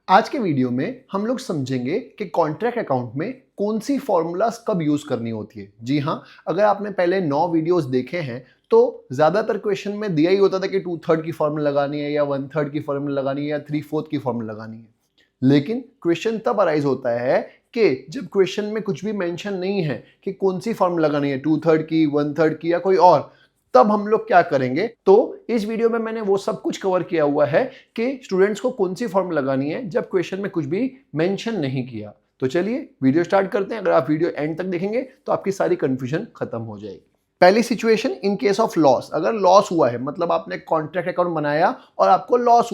आज के वीडियो में हम लोग समझेंगे कि कॉन्ट्रैक्ट अकाउंट में कौन सी फॉर्मूलाज कब यूज करनी होती है। जी हाँ, अगर आपने पहले 9 वीडियोस देखे हैं तो ज्यादातर क्वेश्चन में दिया ही होता था कि 2/3 की फॉर्मूला लगानी है या 1/3 की फॉर्मूला लगानी है या 3/4 की फॉर्मूला लगानी है। लेकिन क्वेश्चन तब अराइज होता है कि जब क्वेश्चन में कुछ भी मेंशन नहीं है कि कौन सी फॉर्मूला लगानी है, 2/3 की, 1/3 की या कोई और, तब हम लोग क्या करेंगे। तो इस वीडियो में मैंने वो सब कुछ कवर किया हुआ है कि स्टूडेंट्स को कौन सी फॉर्मूला लगानी है जब क्वेश्चन में कुछ भी मेंशन नहीं किया। तो चलिए वीडियो स्टार्ट करते हैं। अगर आप वीडियो एंड तक देखेंगे तो आपकी सारी कंफ्यूजन खत्म हो जाएगी। पहली situation, in case of loss, अगर लॉस हुआ है मतलब आपने कॉन्ट्रैक्ट अकाउंट बनाया और आपको लॉस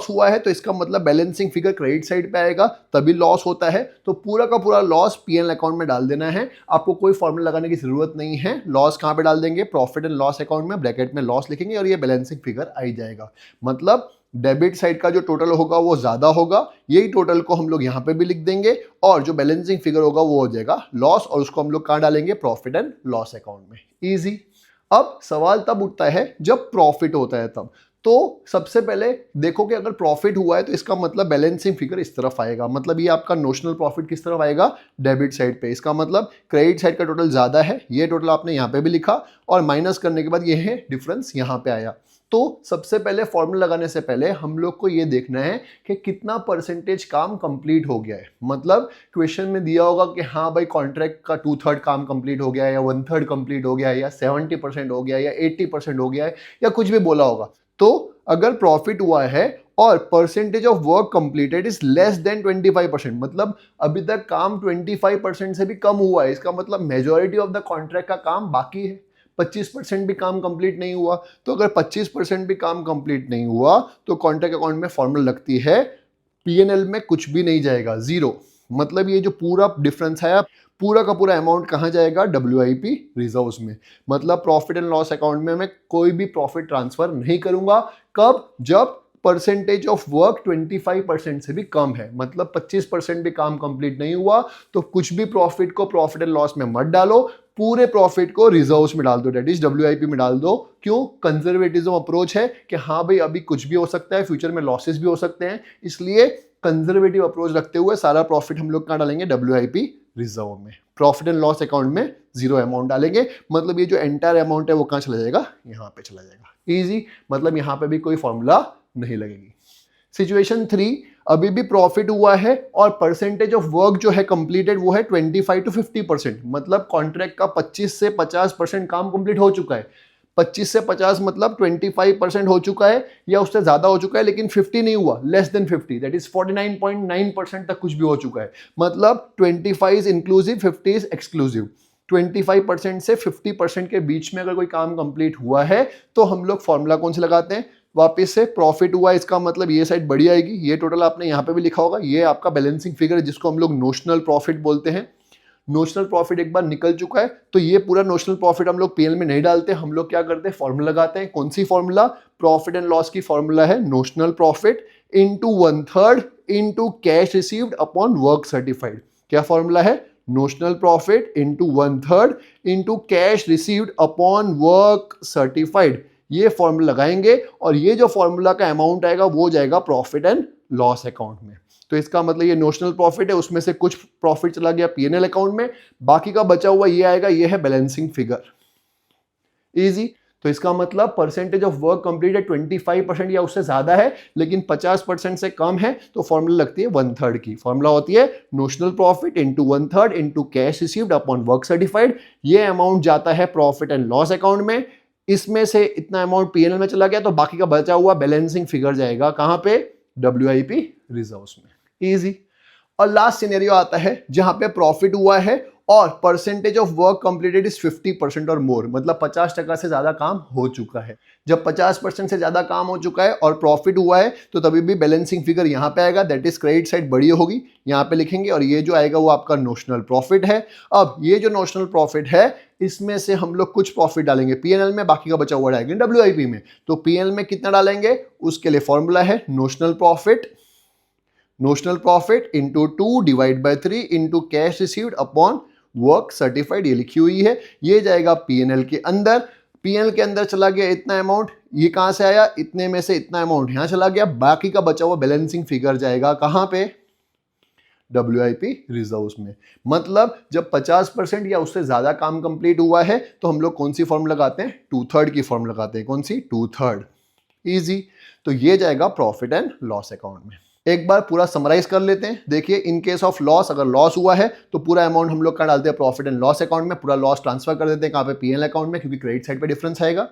हुआ है तो इसका मतलब बैलेंसिंग फिगर क्रेडिट साइड पे आएगा, तभी लॉस होता है। तो पूरा का पूरा लॉस पीएनएल अकाउंट में डाल देना है, आपको कोई फॉर्मूला लगाने की जरूरत नहीं है। लॉस कहाँ पे डाल देंगे? प्रॉफिट एंड लॉस अकाउंट में, ब्रैकेट में लॉस लिखेंगे और ये बैलेंसिंग फिगर आ जाएगा। मतलब डेबिट साइड का जो टोटल होगा वो ज्यादा होगा, यही टोटल को हम लोग यहाँ पे भी लिख देंगे और जो बैलेंसिंग फिगर होगा वो हो जाएगा लॉस और उसको हम लोग कहाँ डालेंगे? प्रॉफिट एंड लॉस अकाउंट में। इजी। अब सवाल तब उठता है जब प्रॉफिट होता है तब। तो सबसे पहले देखो कि अगर प्रॉफिट हुआ है तो इसका मतलब बैलेंसिंग फिगर इस तरफ आएगा, मतलब ये आपका नोशनल प्रॉफिट किस तरफ आएगा? डेबिट साइड पे। इसका मतलब क्रेडिट साइड का टोटल ज्यादा है, ये टोटल आपने यहाँ पे भी लिखा और माइनस करने के बाद ये है डिफरेंस यहाँ पे आया। तो सबसे पहले फॉर्मूला लगाने से पहले हम लोग को ये देखना है कि कितना परसेंटेज काम कंप्लीट हो गया है। मतलब क्वेश्चन में दिया होगा कि हाँ भाई कॉन्ट्रैक्ट का 2/3 काम कंप्लीट हो गया है या 1/3 कंप्लीट हो गया है या 70% हो गया है या 80% हो गया है या कुछ भी बोला होगा। तो अगर प्रॉफिट हुआ है और percentage of work completed is less than 25%, मतलब अभी तक काम 25% से भी कम हुआ है, इसका मतलब मेजॉरिटी ऑफ द कॉन्ट्रैक्ट का काम बाकी है। 25% भी काम कंप्लीट नहीं हुआ। तो अगर 25% भी काम कंप्लीट नहीं हुआ तो कॉन्ट्रैक्ट अकाउंट में फॉर्मूला लगती है, पीएनएल में कुछ भी नहीं जाएगा, जीरो। मतलब ये जो पूरा डिफरेंस है पूरा का पूरा अमाउंट कहाँ जाएगा? WIP रिजर्व्स में। मतलब प्रॉफिट एंड लॉस अकाउंट में मैं कोई भी प्रॉफिट ट्रांसफर नहीं करूंगा। कब? जब परसेंटेज ऑफ वर्क 25% से भी कम है, मतलब 25% भी काम कंप्लीट नहीं हुआ तो कुछ भी प्रॉफिट को प्रॉफिट एंड लॉस में मत डालो, पूरे प्रॉफिट को रिजर्व्स में डाल दो, डेट इज WIP में डाल दो। क्यों? कंजर्वेटिज्म अप्रोच है कि हाँ भाई अभी कुछ भी हो सकता है, फ्यूचर में लॉसेस भी हो सकते हैं, इसलिए कंजर्वेटिव अप्रोच रखते हुए सारा प्रॉफिट हम लोग कहाँ डालेंगे? WIP रिजर्व में। प्रॉफिट एंड लॉस अकाउंट में जीरो अमाउंट डालेंगे, मतलब ये जो एंटायर अमाउंट है वो कहाँ चला जाएगा? यहाँ पे चला जाएगा। इजी। मतलब यहाँ पे भी कोई फॉर्मूला नहीं लगेगी। सिचुएशन 3, अभी भी प्रॉफिट हुआ है और परसेंटेज ऑफ वर्क जो है कंप्लीटेड वो है 25 to 50%, मतलब कॉन्ट्रैक्ट का 25 से 50% काम कंप्लीट हो चुका है। 25 से 50 मतलब 25% हो चुका है या उससे ज्यादा हो चुका है, लेकिन 50 नहीं हुआ, लेस देन 50, दैट इज 49.9% तक कुछ भी हो चुका है। मतलब 25 इज इंक्लूसिव, 50 इज एक्सक्लूसिव। 25% से 50% के बीच में अगर कोई काम कंप्लीट हुआ है तो हम लोग फॉर्मूला कौन से लगाते हैं? वापस से प्रॉफिट हुआ, इसका मतलब ये साइड बड़ी आएगी, ये टोटल आपने यहाँ पे भी लिखा होगा, ये आपका बैलेंसिंग फिगर है जिसको हम लोग नोशनल प्रॉफिट बोलते हैं। नोशनल प्रॉफिट एक बार निकल चुका है तो ये पूरा नोशनल प्रॉफिट हम लोग पीएल में नहीं डालते, हम लोग क्या करते हैं? फॉर्मूला लगाते हैं। कौन सी फॉर्मूला? प्रॉफिट एंड लॉस की फॉर्मूला है notional profit into 1/3 into cash received upon work certified. क्या फॉर्मूला है? Notional profit into 1/3 into cash received upon work certified. ये फॉर्मूला लगाएंगे और ये जो फॉर्मूला का अमाउंट आएगा वो जाएगा प्रॉफिट एंड लॉस अकाउंट में। तो इसका मतलब ये नोशनल प्रॉफिट है, उसमें से कुछ प्रॉफिट चला गया पीएनएल अकाउंट में, बाकी का बचा हुआ ये आएगा, ये है बैलेंसिंग फिगर। इजी। तो इसका मतलब परसेंटेज ऑफ वर्क कंप्लीट है 25% या उससे ज्यादा है, लेकिन 50% से कम है तो फॉर्मूला लगती है 1/3 की। फॉर्मूला होती है notional profit into 1/3 into cash received upon work certified. ये अमाउंट जाता है प्रॉफिट एंड लॉस अकाउंट में, इसमें से इतना अमाउंट पीएनएल में चला गया तो बाकी का बचा हुआ बैलेंसिंग फिगर जाएगा कहां पे? WIP रिजर्व्स में। इजी। और लास्ट सिनेरियो आता है जहां पे प्रॉफिट हुआ है और percentage of work completed is 50% और मोर, मतलब 50% से ज्यादा काम हो चुका है। जब 50% से ज्यादा काम हो चुका है और प्रॉफिट हुआ है तो तभी भी बैलेंसिंग फिगर यहां पे आएगा, दैट इज क्रेडिट साइड बड़ी होगी, यहां पे लिखेंगे और ये जो आएगा वो आपका नोशनल प्रॉफिट है। अब ये जो नोशनल प्रॉफिट है इसमें से हम लोग कुछ प्रॉफिट डालेंगे पीएनएल में, बाकी का बचा हुआ डालेंगे WIP में। तो पीएनएल में कितना डालेंगे उसके लिए फॉर्मूला है notional profit into 2 divide by 3 into cash received upon work certified, ये लिखी हुई है। ये जाएगा पीएनएल के अंदर, पीएनएल के अंदर चला गया इतना अमाउंट, ये कहाँ से आया, इतने में से इतना अमाउंट यहाँ चला गया, बाकी का बचा हुआ बैलेंसिंग फिगर जाएगा कहाँ पे, WIP रिजर्व्स में। मतलब जब 50% या उससे ज्यादा काम कंप्लीट हुआ है तो हम लोग कौन सी फॉर्म लगाते हैं, 2/3 की फॉर्म लगाते हैं। कौन सी, 2/3। इजी। तो ये जाएगा प्रॉफिट एंड लॉस अकाउंट में। एक बार पूरा समराइज कर लेते हैं। देखिए, इन केस ऑफ लॉस, अगर लॉस हुआ है तो पूरा अमाउंट हम लोग का डालते हैं प्रॉफिट एंड लॉस अकाउंट में, पूरा लॉस ट्रांसफर कर देते हैं कहाँ पे, PL अकाउंट में, क्योंकि क्रेडिट साइड पे डिफरेंस आएगा।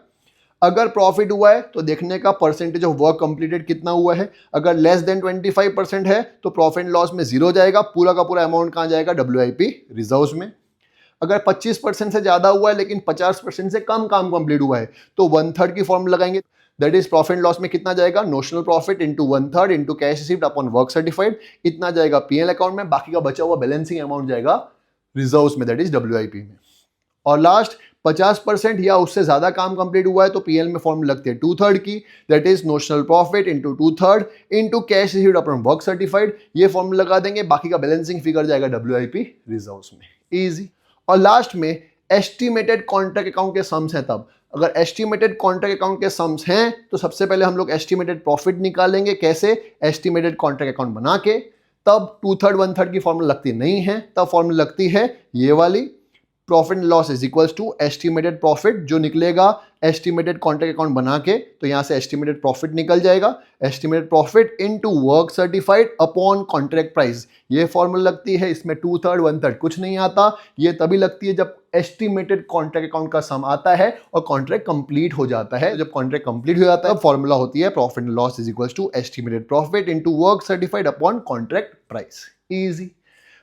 अगर प्रॉफिट हुआ है तो देखने का परसेंटेज ऑफ वर्क कंप्लीटेड कितना हुआ है। अगर लेस देन 25% है तो प्रॉफिट एंड लॉस में 0 जाएगा, पूरा का पूरा अमाउंट कहाँ जाएगा, WIP रिजर्व्स में। अगर 25% से ज्यादा हुआ है लेकिन 50% से कम काम कंप्लीट हुआ है तो 1/3 की फॉर्म लगाएंगे। That is profit and loss में कितना जाएगा, notional profit into 1/3 into cash received upon work certified, इतना जाएगा PL अकाउंट में, बाकी का बचा हुआ बैलेंसिंग अमाउंट जाएगा रिजर्व्स में, दैट इज WIP में। और लास्ट 50% या उससे ज्यादा काम कंप्लीट हुआ है तो PL में फॉर्म लगती है 2/3 की, that is notional profit into 2/3 into cash received upon work certified, ये फॉर्म लगा देंगे, बाकी का बैलेंसिंग फिगर जाएगा WIP रिजर्व्स में। इजी। और लास्ट में एस्टिमेटेड कॉन्ट्रैक्ट अकाउंट के सम्स हैं। तब अगर एस्टिमेटेड कॉन्ट्रैक्ट अकाउंट के सम्स हैं तो सबसे पहले हम लोग एस्टिमेटेड प्रॉफिट निकालेंगे। कैसे, एस्टिमेटेड कॉन्ट्रैक्ट अकाउंट बना के। तब 2/3 1/3 की फॉर्मूला लगती नहीं है, तब फॉर्मूला लगती है ये वाली, profit and loss is equals to estimated profit, जो निकलेगा एस्टिमेटेड कॉन्ट्रैक्ट अकाउंट बना के, तो यहां से एस्टिमेटेड प्रॉफिट निकल जाएगा, estimated profit into work certified upon contract price. ये फॉर्मूला लगती है, इसमें 2/3 1/3 कुछ नहीं आता। ये तभी लगती है जब एस्टिमेटेड कॉन्ट्रैक्ट अकाउंट का सम आता है और कॉन्ट्रैक्ट कंप्लीट हो जाता है। जब कॉन्ट्रैक्ट कंप्लीट हो जाता है फॉर्मूला होती है profit and loss is equals to estimated profit into work certified upon contract price. Easy.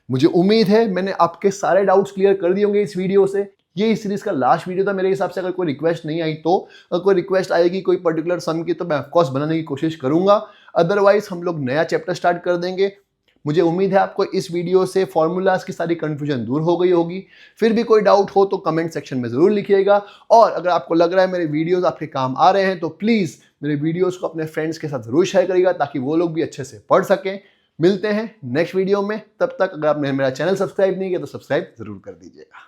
मुझे उम्मीद है मैंने आपके सारे डाउट्स क्लियर कर दिए होंगे इस वीडियो से। ये इस सीरीज का लास्ट वीडियो था मेरे हिसाब से। अगर कोई रिक्वेस्ट नहीं आई तो, अगर कोई रिक्वेस्ट आएगी कोई पर्टिकुलर सम की तो मैं ऑफकोर्स बनाने की कोशिश करूंगा, अदरवाइज हम लोग नया चैप्टर स्टार्ट कर देंगे। मुझे उम्मीद है आपको इस वीडियो से फॉर्मूलाज की सारी कंफ्यूजन दूर हो गई होगी। फिर भी कोई डाउट हो तो कमेंट सेक्शन में जरूर लिखिएगा, और अगर आपको लग रहा है मेरे वीडियोस आपके काम आ रहे हैं तो प्लीज मेरे वीडियोस को अपने फ्रेंड्स के साथ जरूर शेयर करिएगा ताकि वो लोग भी अच्छे से पढ़ सकें। मिलते हैं नेक्स्ट वीडियो में, तब तक अगर आपने मेरा चैनल सब्सक्राइब नहीं किया तो सब्सक्राइब जरूर कर दीजिएगा।